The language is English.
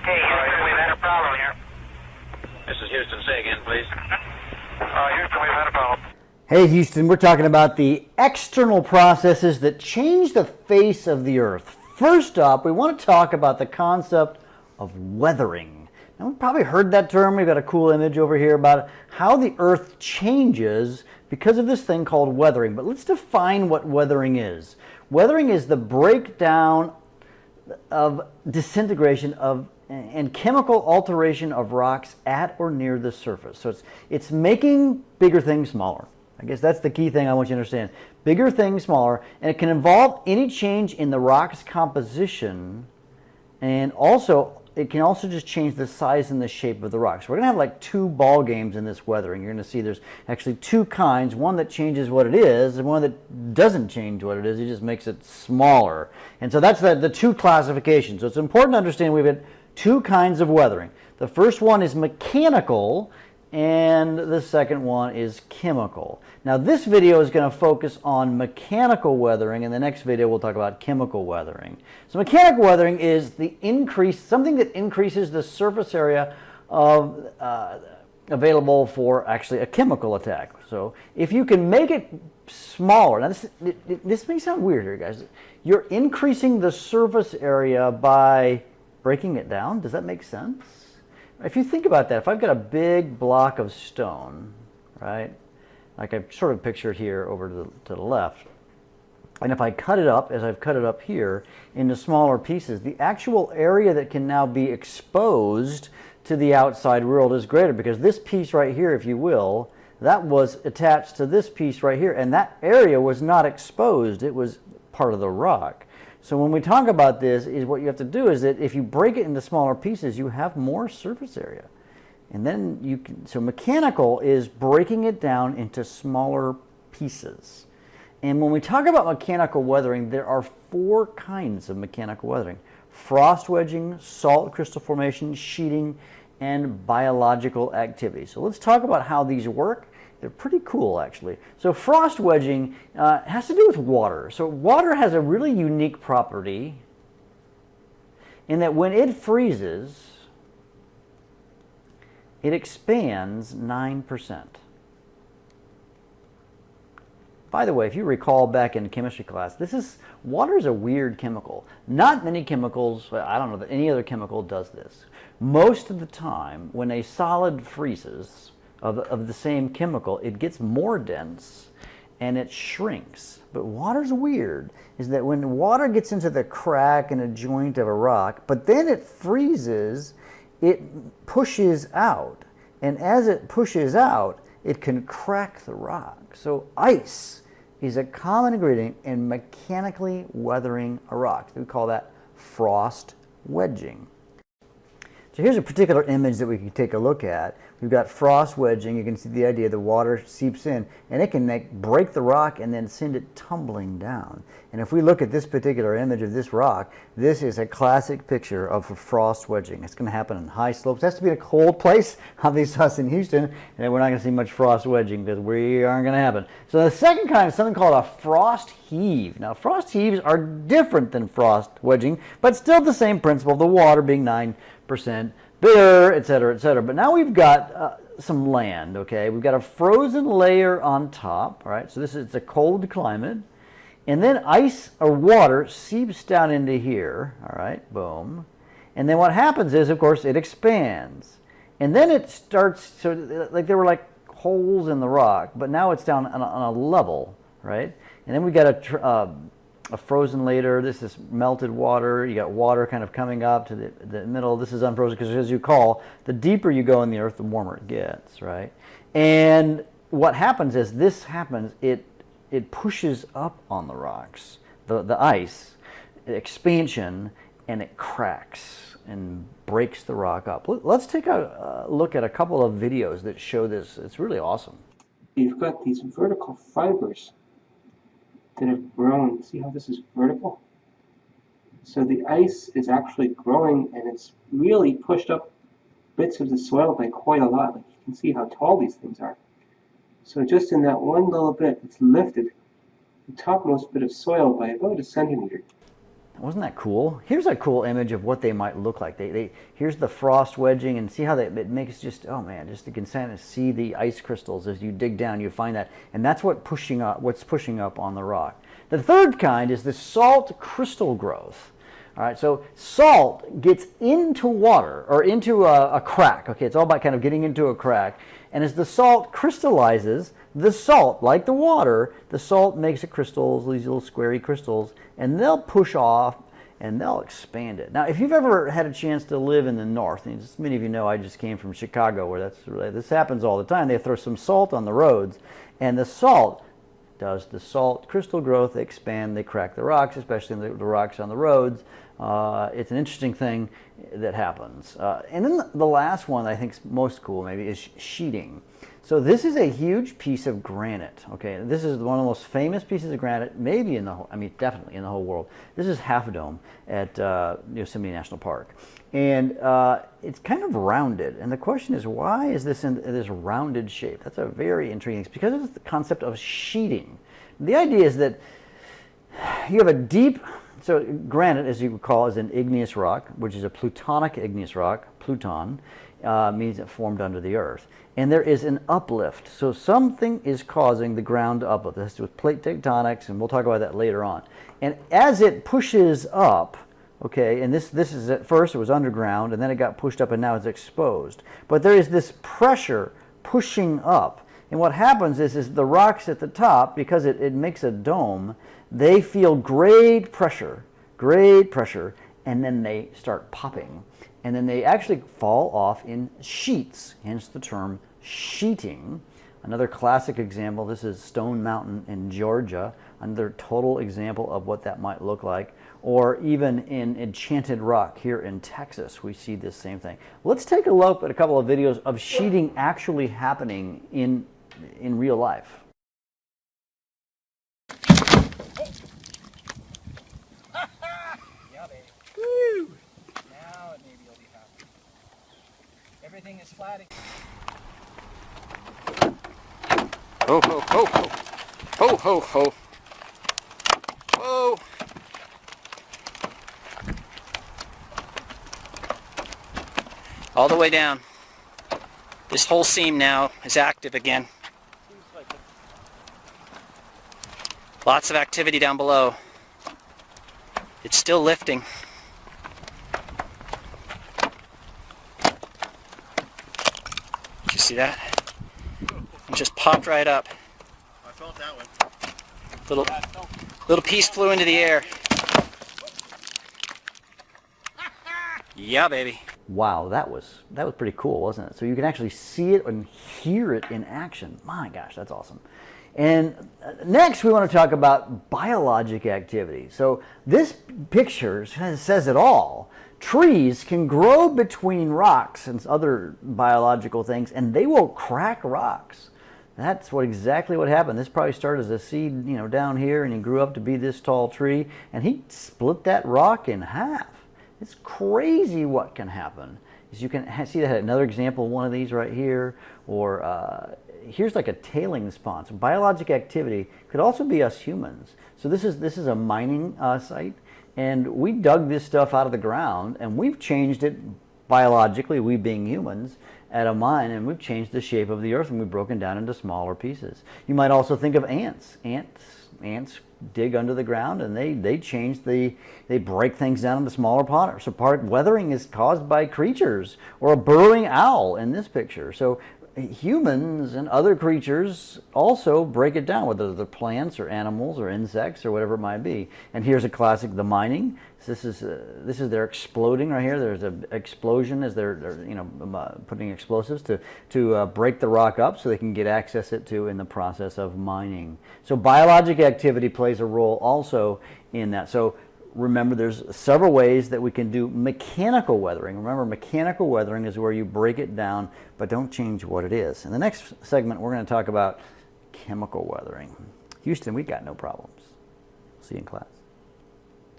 Okay, Houston, we've had a problem here. This is Houston. Say again, please. Houston, we've had a problem. Hey Houston, we're talking about the external processes that change the face of the Earth. First up, we want to talk about the concept of weathering. Now, we've probably heard that term. We've got a cool image over here about how the Earth changes because of this thing called weathering. But let's define what weathering is. Weathering is the breakdown of disintegration of and chemical alteration of rocks at or near the surface. So it's making bigger things smaller. I guess that's the key thing I want you to understand. Bigger things smaller, and it can involve any change in the rock's composition, and also it can also just change the size and the shape of the rock. So we're going to have like two ball games in this weathering. You're going to see there's actually two kinds, one that changes what it is and one that doesn't change what it is. It just makes it smaller. And so that's the two classifications. So it's important to understand we've got two kinds of weathering. The first one is mechanical, and the second one is chemical. Now this video is going to focus on mechanical weathering, and the next video we'll talk about chemical weathering. So mechanical weathering is something that increases the surface area of available for actually a chemical attack. So if you can make it smaller, now this may sound weird here, guys. You're increasing the surface area by breaking it down. Does that make sense? If you think about that, if I've got a big block of stone, right, like I've sort of pictured here over to the left, and if I cut it up, as I've cut it up here, into smaller pieces, the actual area that can now be exposed to the outside world is greater, because this piece right here, if you will, that was attached to this piece right here, and that area was not exposed. It was part of the rock. So when we talk about this, is what you have to do is that if you break it into smaller pieces, you have more surface area. And then you can, so mechanical is breaking it down into smaller pieces. And when we talk about mechanical weathering, there are four kinds of mechanical weathering: frost wedging, salt crystal formation, sheeting, and biological activity. So let's talk about how these work. They're pretty cool, actually. So frost wedging has to do with water. So water has a really unique property in that when it freezes, it expands 9%. By the way, if you recall back in chemistry class, water is a weird chemical. Not many chemicals, I don't know that any other chemical does this. Most of the time, when a solid freezes, of the same chemical, it gets more dense and it shrinks. But water's weird, is that when water gets into the crack in a joint of a rock, but then it freezes, it pushes out. And as it pushes out, it can crack the rock. So ice is a common ingredient in mechanically weathering a rock. We call that frost wedging. So here's a particular image that we can take a look at. We've got frost wedging. You can see the idea. The water seeps in, and it can break the rock and then send it tumbling down. And if we look at this particular image of this rock, this is a classic picture of frost wedging. It's going to happen in high slopes. It has to be in a cold place, obviously us in Houston, and we're not going to see much frost wedging because we aren't going to happen. So the second kind is something called a frost heave. Now frost heaves are different than frost wedging, but still the same principle, the water being 9% bigger, et cetera, et cetera. But now we've got some land, okay? We've got a frozen layer on top, all right? So it's a cold climate. And then ice or water seeps down into here, all right? Boom. And then what happens is, of course, it expands. And then it starts, so like there were like holes in the rock, but now it's down on a level, right? And then we got a frozen layer. This is melted water. You got water kind of coming up to the middle. This is unfrozen because, as you call, the deeper you go in the earth, the warmer it gets, right? And what happens is it pushes up on the rocks, the ice, expansion, and it cracks and breaks the rock up. Let's take a look at a couple of videos that show this. It's really awesome. You've got these vertical fibers that have grown. See how this is vertical? So the ice is actually growing, and it's really pushed up bits of the soil by quite a lot. Like you can see how tall these things are. So just in that one little bit, it's lifted the topmost bit of soil by about 1 centimeter. Wasn't that cool? Here's a cool image of what they might look like. Here's the frost wedging, and see how it makes just, oh man, just you can kind of see the ice crystals as you dig down. You find that, and that's what's pushing up on the rock. The third kind is the salt crystal growth. All right, so salt gets into water or into a crack. Okay, it's all about kind of getting into a crack, and as the salt crystallizes, the salt, like the water, the salt makes it crystals, these little squarey crystals, and they'll push off and they'll expand it. Now, if you've ever had a chance to live in the north, and as many of you know, I just came from Chicago, where this happens all the time. They throw some salt on the roads, and the salt crystal growth. They expand, they crack the rocks, especially the rocks on the roads. It's an interesting thing that happens. And then the last one that I think is most cool maybe is sheeting. So this is a huge piece of granite. Okay, this is one of the most famous pieces of granite, maybe in the whole, I mean definitely in the whole world. This is Half Dome at Yosemite National Park, and it's kind of rounded. And the question is, why is this in this rounded shape? That's a very intriguing. It's because of the concept of sheeting. The idea is that you have a deep, so granite, as you recall, is an igneous rock, which is a plutonic igneous rock. Pluton means it formed under the earth. And there is an uplift. So something is causing the ground to uplift. This has to do with plate tectonics, and we'll talk about that later on. And as it pushes up, okay, and this is at first it was underground, and then it got pushed up, and now it's exposed. But there is this pressure pushing up. And what happens is the rocks at the top, because it makes a dome, they feel great pressure, and then they start popping. And then they actually fall off in sheets, hence the term sheeting. Another classic example, this is Stone Mountain in Georgia, another total example of what that might look like. Or even in Enchanted Rock here in Texas, we see this same thing. Let's take a look at a couple of videos of sheeting actually happening in real life. Yeah, baby. Woo! Now maybe you'll be happy. Everything is flat. Ho, ho, ho, ho. Ho, ho, ho. Whoa. All the way down. This whole seam now is active again. Lots of activity down below. It's still lifting. Did you see that? It just popped right up. I felt that one. Little piece flew into the air. Yeah, baby. Wow, that was pretty cool, wasn't it? So you can actually see it and hear it in action. My gosh, that's awesome. And next we want to talk about biologic activity. So this picture says it all. Trees can grow between rocks and other biological things, and they will crack rocks. That's exactly what happened. This probably started as a seed, down here, and he grew up to be this tall tree, and he split that rock in half. It's crazy what can happen. As you can see that another example of one of these right here, or here's like a tailing spawn. So biologic activity could also be us humans. So this is a mining site, and we dug this stuff out of the ground, and we've changed it biologically, we being humans, at a mine, and we've changed the shape of the earth, and we've broken down into smaller pieces. You might also think of ants. Ants dig under the ground, and they break things down into smaller parts. So weathering is caused by creatures, or a burrowing owl in this picture. So humans and other creatures also break it down, whether they're plants or animals or insects or whatever it might be. And here's a classic, the mining. So this is they're exploding right here. There's an explosion as they're putting explosives to break the rock up so they can get access to in the process of mining. So biologic activity plays a role also in that. So remember, there's several ways that we can do mechanical weathering. Remember, mechanical weathering is where you break it down but don't change what it is. In the next segment, we're going to talk about chemical weathering. Houston, we got no problems. See you in class.